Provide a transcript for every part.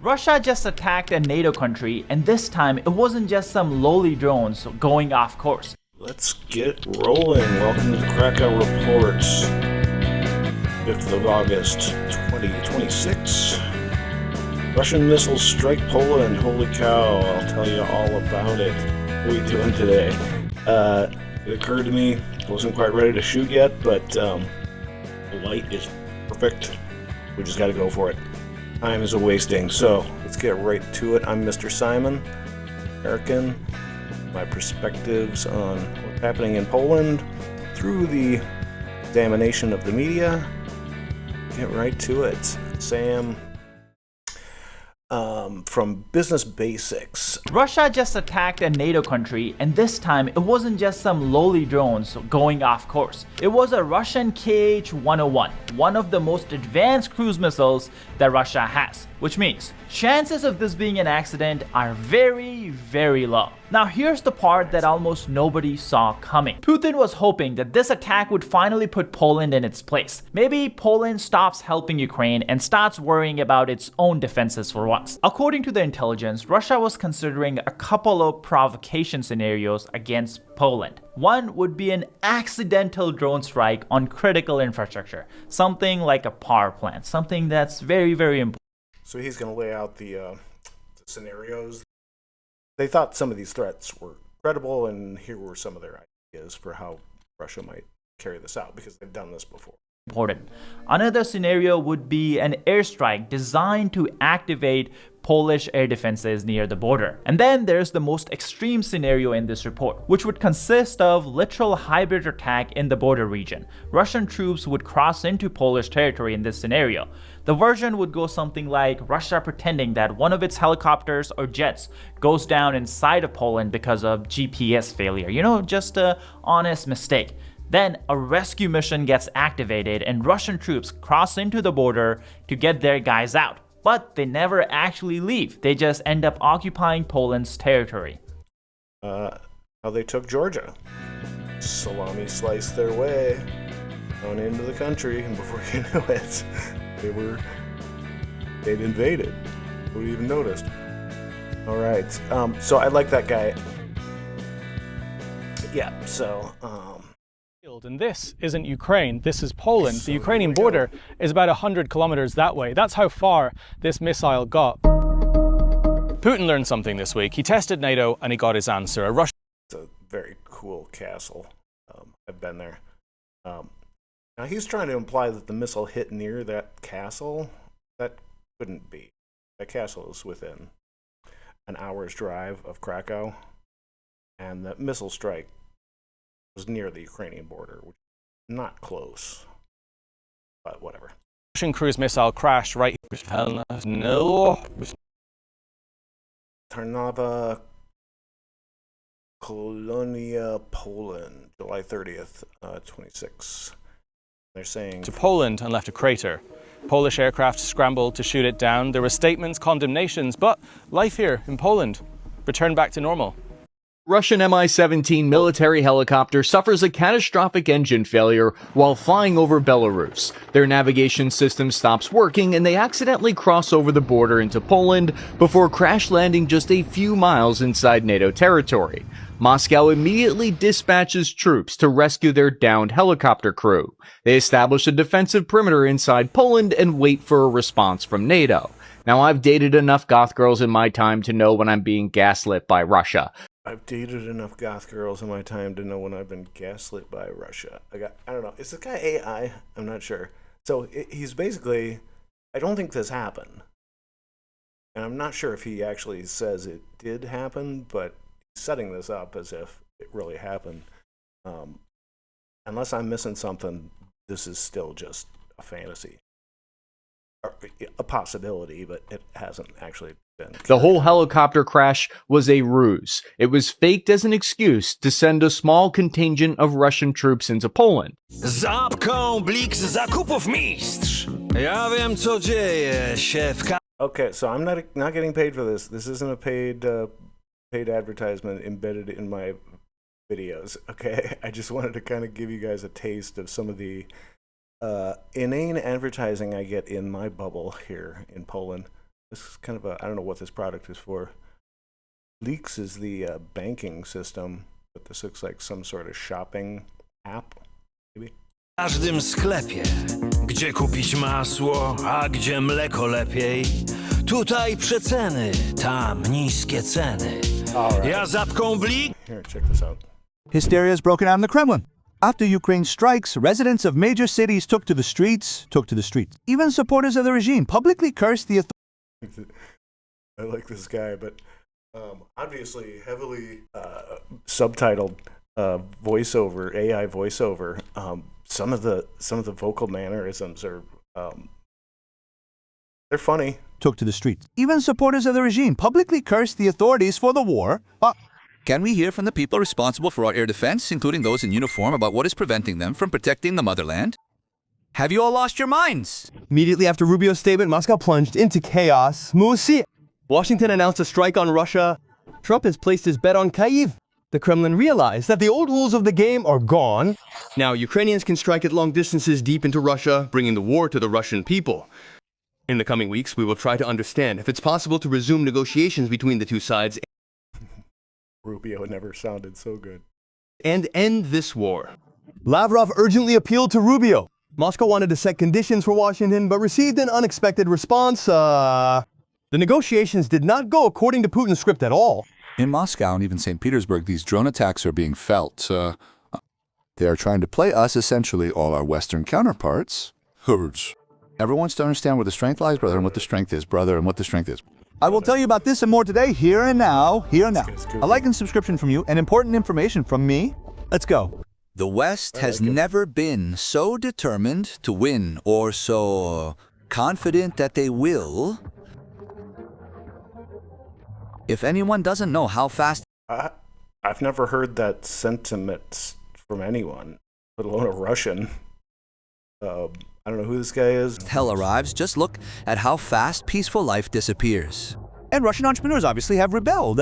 Russia just attacked a NATO country, and this time it wasn't just some lowly drones going off course. Let's get rolling. Welcome to the Krakow Reports. 5th of August, 2026. Russian missiles strike Poland. Holy cow, I'll tell you all about it. What are we doing today? It occurred to me, I wasn't quite ready to shoot yet, but the light is perfect. We just gotta go for it. Time is a-wasting, so let's get right to it. I'm Mr. Simon, American. My perspectives on what's happening in Poland through the examination of the media. Get right to it. Sam from Business Basics. Russia just attacked a NATO country, and this time it wasn't just some lowly drones going off course. It was a Russian KH-101, one of the most advanced cruise missiles that Russia has, which means chances of this being an accident are very, very low. Now here's the part that almost nobody saw coming. Putin was hoping that this attack would finally put Poland in its place. Maybe Poland stops helping Ukraine and starts worrying about its own defenses for once. According to the intelligence, Russia was considering a couple of provocation scenarios against Poland. One would be an accidental drone strike on critical infrastructure, something like a power plant, something that's very, very important. So he's going to lay out the scenarios. They thought some of these threats were credible, and here were some of their ideas for how Russia might carry this out, because they've done this before. Important. Another scenario would be an airstrike designed to activate Polish air defenses near the border. And then there's the most extreme scenario in this report, which would consist of literal hybrid attack in the border region. Russian troops would cross into Polish territory in this scenario. The version would go something like Russia pretending that one of its helicopters or jets goes down inside of Poland because of GPS failure. You know, just an honest mistake. Then a rescue mission gets activated and Russian troops cross into the border to get their guys out. But they never actually leave. They just end up occupying Poland's territory. How they took Georgia. Salami sliced their way on into the country, and before you knew it, they'd invaded. Nobody even noticed. All right. So I like that guy. Yeah. So. And this isn't Ukraine, this is Poland. The Ukrainian border is about 100 kilometers that way. That's how far this missile got. Putin learned something this week. He tested NATO and he got his answer. It's a very cool castle. I've been there. Now he's trying to imply that the missile hit near that castle. That couldn't be. That castle is within an hour's drive of Krakow, and the missile strike was near the Ukrainian border, which is not close, but whatever. Russian cruise missile crashed right here. Tarnowa, Kolonia, Poland, July 30th, 26. They're saying to Poland and left a crater. Polish aircraft scrambled to shoot it down. There were statements, condemnations, but life here in Poland returned back to normal. Russian Mi-17 military helicopter suffers a catastrophic engine failure while flying over Belarus. Their navigation system stops working and they accidentally cross over the border into Poland before crash landing just a few miles inside NATO territory. Moscow immediately dispatches troops to rescue their downed helicopter crew. They establish a defensive perimeter inside Poland and wait for a response from NATO. Now, I've dated enough goth girls in my time to know when I'm being gaslit by Russia. I've dated enough goth girls in my time to know when I've been gaslit by Russia. I don't know. Is this guy AI? I'm not sure. So he's basically, I don't think this happened. And I'm not sure if he actually says it did happen, but he's setting this up as if it really happened. Unless I'm missing something, this is still just a fantasy. Or a possibility, but it hasn't actually been. The whole helicopter crash was a ruse. It was faked as an excuse to send a small contingent of Russian troops into Poland. Zapką bliks zakupów mistrz. Ja wiem co dzieje się w Okay, so I'm not getting paid for this. This isn't a paid advertisement embedded in my videos. Okay, I just wanted to kind of give you guys a taste of some of the inane advertising I get in my bubble here in Poland. This is kind of a, I don't know what this product is for. Leaks is the banking system, but this looks like some sort of shopping app, maybe. W każdym sklepie, gdzie kupić masło, a gdzie mleko lepiej. Tutaj przeceny, tam niskie ceny. Ja zapką blik. Here, check this out. Hysteria has broken out in the Kremlin. After Ukraine's strikes, residents of major cities took to the streets. Even supporters of the regime publicly cursed the authorities. I like this guy, but obviously heavily subtitled voiceover, AI voiceover. Some of the vocal mannerisms are they're funny. Took to the streets. Even supporters of the regime publicly cursed the authorities for the war. Can we hear from the people responsible for our air defense, including those in uniform, about what is preventing them from protecting the motherland? Have you all lost your minds? Immediately after Rubio's statement, Moscow plunged into chaos. Washington announced a strike on Russia. Trump has placed his bet on Kyiv. The Kremlin realized that the old rules of the game are gone. Now Ukrainians can strike at long distances deep into Russia, bringing the war to the Russian people. In the coming weeks, we will try to understand if it's possible to resume negotiations between the two sides Rubio never sounded so good. and end this war. Lavrov urgently appealed to Rubio. Moscow wanted to set conditions for Washington, but received an unexpected response. The negotiations did not go according to Putin's script at all. In Moscow and even St. Petersburg, these drone attacks are being felt. They are trying to play us, essentially, all our Western counterparts. Everyone wants to understand where the strength lies, brother, and what the strength is, brother, and what the strength is. I will tell you about this and more today, here and now. A like and subscription from you, and important information from me. Let's go. The West has never been so determined to win or so confident that they will. If anyone doesn't know how fast I've never heard that sentiment from anyone, let alone a Russian. I don't know who this guy is. hell arrives, just look at how fast peaceful life disappears. And Russian entrepreneurs obviously have rebelled.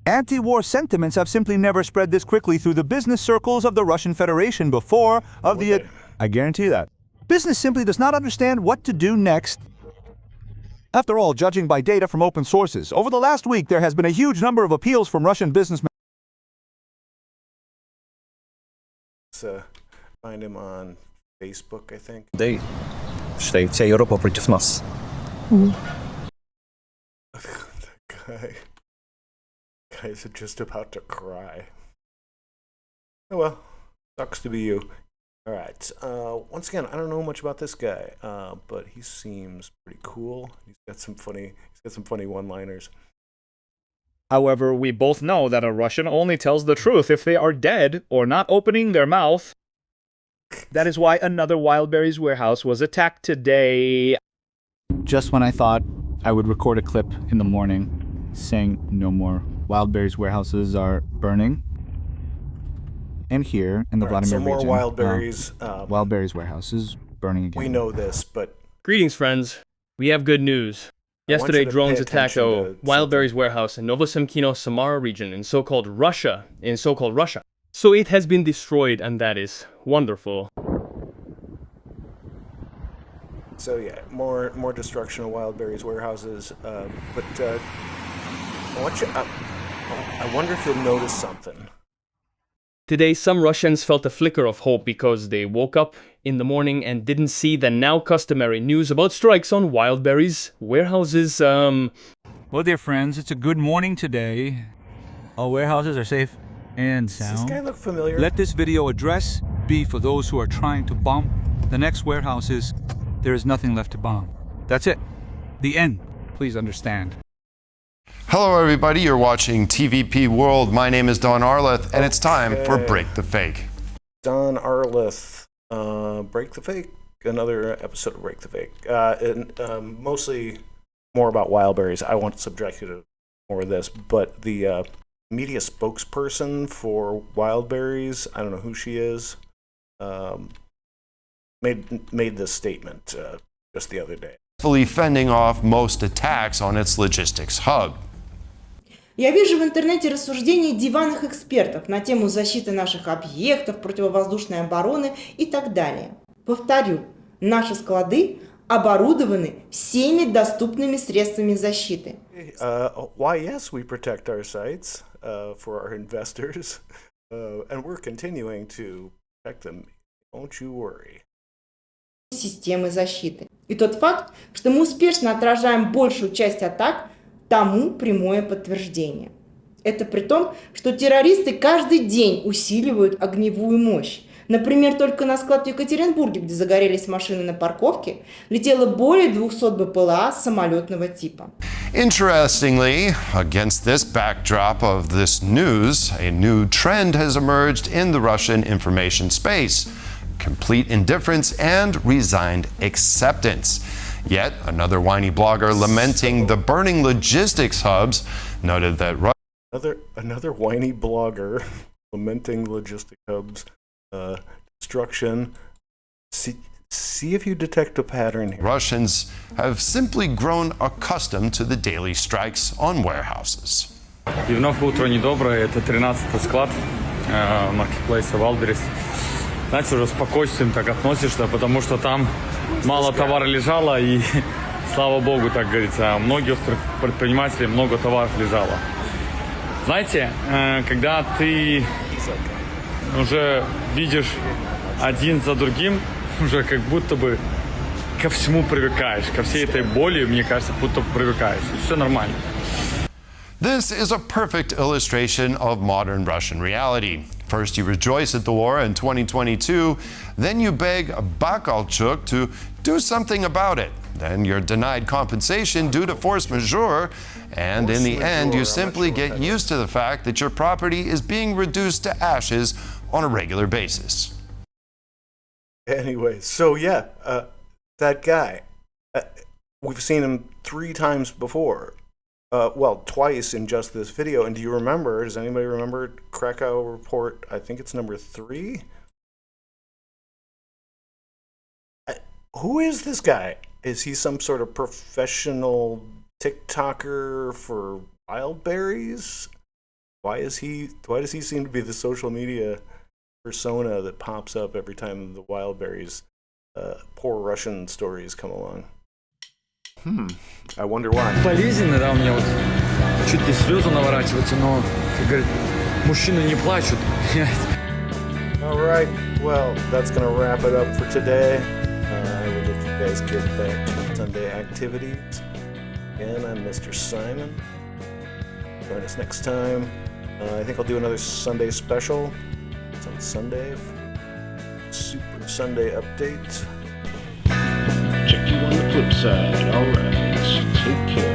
Anti-war sentiments have simply never spread this quickly through the business circles of the Russian Federation before of the... I guarantee that. Business simply does not understand what to do next. After all, judging by data from open sources, over the last week there has been a huge number of appeals from Russian businessmen. Let's find him on Facebook, I think. They считают вся Европа против нас. That guy's just about to cry. Oh well, sucks to be you. All right. Once again, I don't know much about this guy, but he seems pretty cool. He's got some funny one-liners. However, we both know that a Russian only tells the truth if they are dead or not opening their mouth. That is why another Wildberries warehouse was attacked today. Just when I thought I would record a clip in the morning saying no more Wildberries warehouses are burning. And here in the Vladimir so more region, Wildberries. Wildberries warehouse is burning again. We know this, but Greetings, friends. We have good news. Yesterday, drones attacked a Wildberries warehouse in Novosemkino, Samara region in so-called Russia. So it has been destroyed, and that is wonderful. so yeah, more destruction of Wildberries warehouses. But I wonder if you'll notice something. Today, some Russians felt a flicker of hope because they woke up in the morning and didn't see the now customary news about strikes on Wildberries warehouses. Well, dear friends, it's a good morning today. All warehouses are safe and sound. Does this guy look familiar? Let this video address be for those who are trying to bomb the next warehouses. There is nothing left to bomb. That's it. The end. Please understand. Hello everybody, you're watching TVP World. My name is Don Arleth, and it's time for Break the Fake. Don Arleth, Break the Fake, another episode of Break the Fake. And mostly more about Wildberries. I won't subject you to more of this, but the media spokesperson for Wildberries, I don't know who she is, made this statement just the other day. Successfully fending off most attacks on its logistics hub. Я вижу в интернете рассуждения диванных экспертов на тему защиты наших объектов, противовоздушной обороны и так далее. Повторю, наши склады оборудованы всеми доступными средствами защиты. Why, yes, we protect our sites for our investors, and we're continuing to protect them. Don't you worry. Системы защиты. И тот факт, что мы успешно отражаем большую часть атак, тому прямое подтверждение. Это при том, что террористы каждый день усиливают огневую мощь. Например, только на склад в Екатеринбурге, где загорелись машины на парковке, летело более 200 БПЛА самолетного типа. Interestingly, against this backdrop of this news, a new trend has emerged in the Russian information space: complete indifference and resigned acceptance. Yet another whiny blogger lamenting the burning logistics hubs noted that Another whiny blogger lamenting logistic hubs destruction. See if you detect a pattern here. Russians have simply grown accustomed to the daily strikes on warehouses. И вновь утро недоброе. Это 13-й склад маркетплейса Wildberries. Знаете, уже спокойствием так относишься, потому что там мало товара лежало, и слава богу, так говорится, у многих предпринимателей много товаров лежало. Знаете, когда ты уже видишь один за другим, уже как будто бы ко всему привыкаешь, ко всей этой боли, мне кажется, будто привыкаешь, и все нормально. This is a perfect illustration of modern Russian reality. First you rejoice at the war in 2022, then you beg Bakalchuk to do something about it. Then you're denied compensation due to force majeure, and in the end you simply get used to the fact that your property is being reduced to ashes on a regular basis. Anyway, so yeah, that guy, we've seen him 3 times before. Well, twice in just this video. And do you remember, does anybody remember Krakow report? I think it's number 3. Who is this guy? Is he some sort of professional TikToker for Wildberries? Why does he seem to be the social media persona that pops up every time the Wildberries poor Russian stories come along? I wonder why. Болезненно, да, у меня вот чуть не слезы наворачиваются, но, как говорят, мужчины не плачут. All right, well, that's going to wrap it up for today. I will let you guys get back to Sunday activities. Again, I'm Mr. Simon. Join us next time. I think I'll do another Sunday special. It's on Sunday. Super Sunday update. Check you on the flip side. All right. Take care.